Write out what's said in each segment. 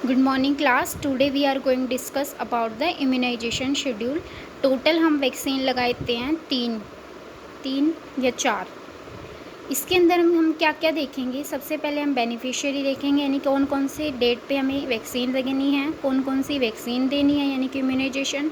Good morning class. Today we are going discuss about the immunisation schedule. Total हम vaccine लगाते हैं तीन या चार। इसके अंदर हम क्या क्या देखेंगे। सबसे पहले हम बेनिफिशियरी देखेंगे, यानी कौन कौन से डेट पे हमें वैक्सीन लगनी है, कौन कौन सी वैक्सीन देनी है यानी कि इम्यूनाइजेशन,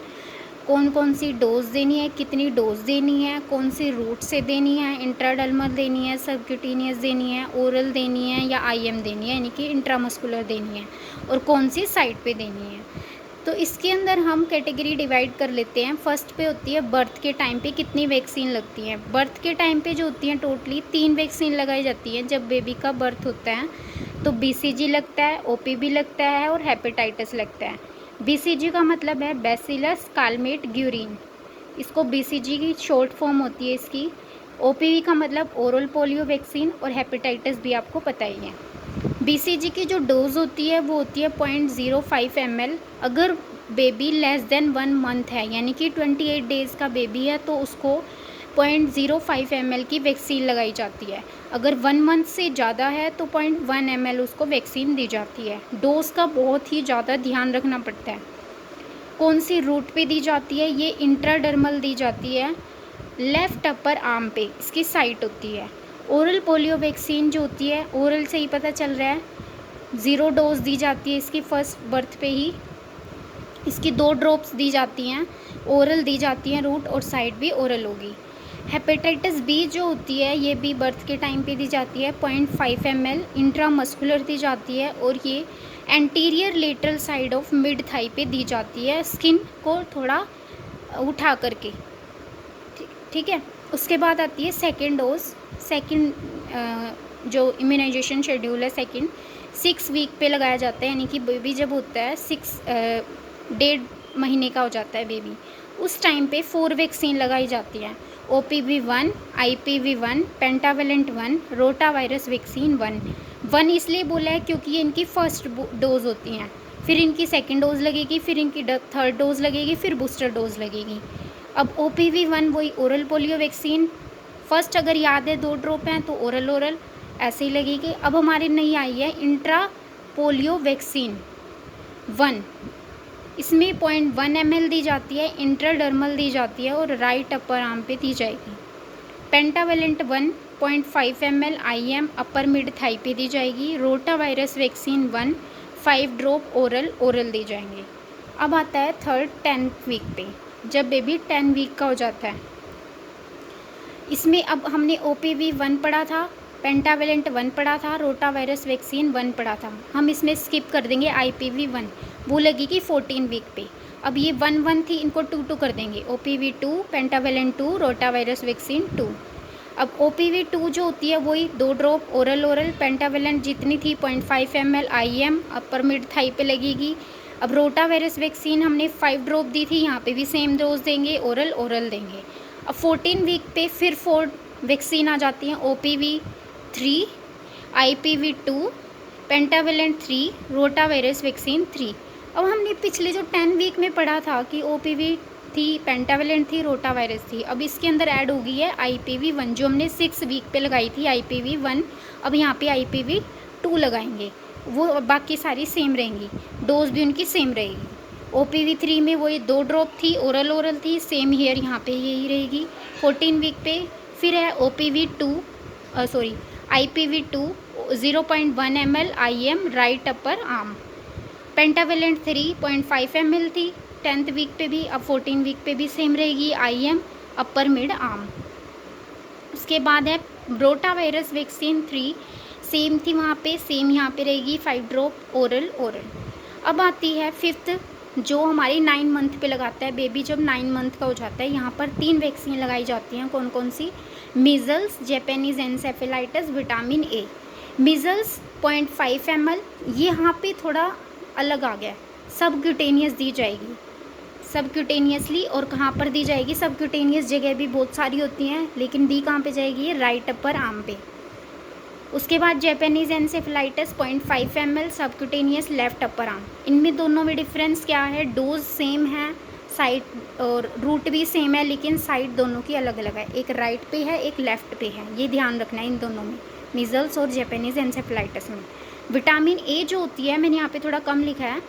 कौन कौन सी डोज देनी है, कितनी डोज देनी है, कौन सी रूट से देनी है, इंट्राडर्मल देनी है, सबक्यूटेनियस देनी है, ओरल देनी है या आईएम देनी है यानी कि इंट्रामस्कुलर देनी है, और कौन सी साइट पे देनी है। तो इसके अंदर हम कैटेगरी डिवाइड कर लेते हैं। फर्स्ट पे होती है बर्थ के टाइम पे कितनी वैक्सीन लगती है। बर्थ के टाइम पे जो होती हैं टोटली 3 वैक्सीन लगाई जाती हैं। जब बेबी का बर्थ होता है तो बीसीजी लगता है, ओपीवी लगता है और हेपेटाइटिस लगता है। बीसीजी का मतलब है बैसिलस कालमेट ग्यूरिन, इसको बीसीजी की शॉर्ट फॉर्म होती है इसकी। ओपीवी का मतलब ओरल पोलियो वैक्सीन, और हेपेटाइटिस भी आपको पता ही है। बीसीजी की जो डोज होती है वो होती है 0.05 ml। अगर बेबी लेस देन 1 मंथ है यानी कि 28 डेज़ का बेबी है तो उसको 0.05 ml की वैक्सीन लगाई जाती है। अगर 1 मंथ से ज़्यादा है तो 0.1 ml उसको वैक्सीन दी जाती है। डोज का बहुत ही ज़्यादा ध्यान रखना पड़ता है। कौन सी रूट पे दी जाती है, ये इंट्राडर्मल दी जाती है, लेफ़्ट अपर आर्म पे इसकी साइट होती है। ओरल पोलियो वैक्सीन जो होती है, ओरल से ही पता चल रहा है, 0 डोज दी जाती है इसकी फर्स्ट बर्थ पे ही। इसकी 2 ड्रॉप्स दी जाती हैं, ओरल दी जाती हैं, रूट और साइड भी ओरल होगी। हेपेटाइटिस बी जो होती है ये भी बर्थ के टाइम पे दी जाती है, 0.5 ml इंट्रामस्कुलर दी जाती है, और ये anterior lateral side of mid thigh पे दी जाती है, स्किन को थोड़ा उठा करके। ठीक है। उसके बाद आती है सेकेंड डोज। सेकेंड जो इम्यूनाइजेशन शेड्यूल है सेकेंड 6 वीक पे लगाया जाता है, यानी कि बेबी जब होता है 1.5 महीने का हो जाता है बेबी, उस टाइम पे 4 वैक्सीन लगाई जाती है। OPV1, IPV1, pentavalent 1, rota virus vaccine 1 इसलिए बोला है क्योंकि ये इनकी फर्स्ट डोज होती हैं, फिर इनकी सेकेंड डोज लगेगी, फिर इनकी थर्ड डोज लगेगी, फिर बूस्टर डोज लगेगी। अब OPV1 वही ओरल पोलियो वैक्सीन, फर्स्ट अगर याद है 2 ड्रॉप हैं तो ओरल ऐसे ही लगेगी। अब हमारी नई आई है इंट्रा पोलियो वैक्सीन 1, इसमें 0.1 ml दी जाती है, इंट्राडर्मल दी जाती है और राइट अपर आर्म पे दी जाएगी। Pentavalent 1 0.5 ml IM upper mid thigh पे दी जाएगी। Rotavirus vaccine 1 5 drop oral दी जाएंगे। अब आता है थर्ड 10 वीक पे, जब बेबी 10 वीक का हो जाता है। इसमें अब हमने OPV1 पढ़ा था, पेंटावेलेंट 1 पढ़ा था, रोटा वायरस वैक्सीन 1 पढ़ा था। हम इसमें स्किप कर देंगे IPV1, वो लगेगी 14 वीक पे। अब ये 1 थी, इनको 2 कर देंगे, OPV2, pentavalent 2, rota virus vaccine 2। अब OPV2 जो होती है वही 2 ड्रॉप ओरल, पेंटावेलेंट जितनी थी 0.5 ml IM upper mid thigh पे लगेगी। अब रोटा वायरस वैक्सीन हमने 5 ड्रॉप दी थी, यहाँ पे भी सेम डोज देंगे, ओरल देंगे। अब 14 वीक पे फिर 4 वैक्सीन आ जाती हैं, OPV3, IPV2, pentavalent 3, rota virus vaccine 3। अब हमने पिछले जो 10 वीक में पढ़ा था कि OPV थी, पेंटावेलेंट थी, रोटा वायरस थी, अब इसके अंदर ऐड हो गई है IPV1 जो हमने 6 वीक पे लगाई थी IPV1। अब यहाँ पे IPV2 लगाएंगे, वो बाकी सारी सेम रहेंगी, डोज भी उनकी सेम रहेगी। OPV3 में वही 2 ड्रॉप थी, ओरल थी, सेम हीयर यहाँ पे यही रहेगी 14 वीक पे। फिर है IPV2 0.1 ml IM right upper arm. Pentavalent 3.5 ml थी 10th वीक पे भी, अब 14 वीक पे भी सेम रहेगी IM अपर मिड आर्म। उसके बाद है रोटा वायरस वैक्सीन 3, सेम थी वहाँ पे, सेम यहाँ पे रहेगी 5 ड्रॉप ओरल। अब आती है फिफ्थ जो हमारी 9 मंथ पे लगाता है बेबी, जब 9 मंथ का हो जाता है। यहाँ पर 3 वैक्सीन लगाई जाती हैं, कौन कौन सी, measles, Japanese encephalitis, vitamin A. Measles 0.5 ml, ये यहाँ पे थोड़ा अलग आ गया, सबक्यूटेनियस दी जाएगी सबक्यूटेनियसली। और कहाँ पर दी जाएगी, सबक्यूटेनियस जगह भी बहुत सारी होती हैं, लेकिन दी कहाँ पे जाएगी, ये राइट अपर आर्म पे। उसके बाद Japanese encephalitis 0.5 ml subcutaneous left upper arm. इनमें दोनों में डिफरेंस क्या है, डोज सेम है, साइड और रूट भी सेम है, लेकिन साइड दोनों की अलग अलग है, एक राइट पे है एक लेफ्ट पे है, ये ध्यान रखना है इन दोनों में, मीज़ल्स और जापानीज एनसेफेलाइटिस में। विटामिन ए जो होती है, मैंने यहाँ पे थोड़ा कम लिखा है,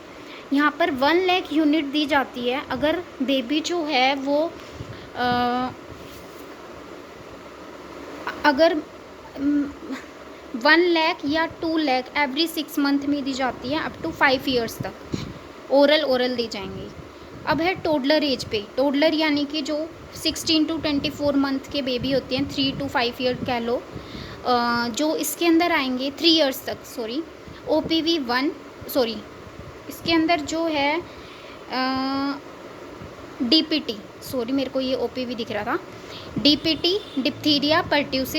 यहाँ पर 1 लाख यूनिट दी जाती है अगर बेबी जो है वो अगर 1 लाख या 2 लाख एवरी 6 मंथ में दी जाती है, अप टू 5 ईयर्स तक ओरल दी जाएंगी। अब है टोडलर एज पे, टोडलर यानी कि जो 16 टू 24 मंथ के बेबी होते हैं, 3 टू 5 ईयर कह लो, जो इसके अंदर आएंगे 3 ईयर्स तक, सॉरी OPV 1, सॉरी इसके अंदर जो है DPT, सॉरी मेरे को ये OPV दिख रहा था, DPT डिप्थीरिया परट्यूसिस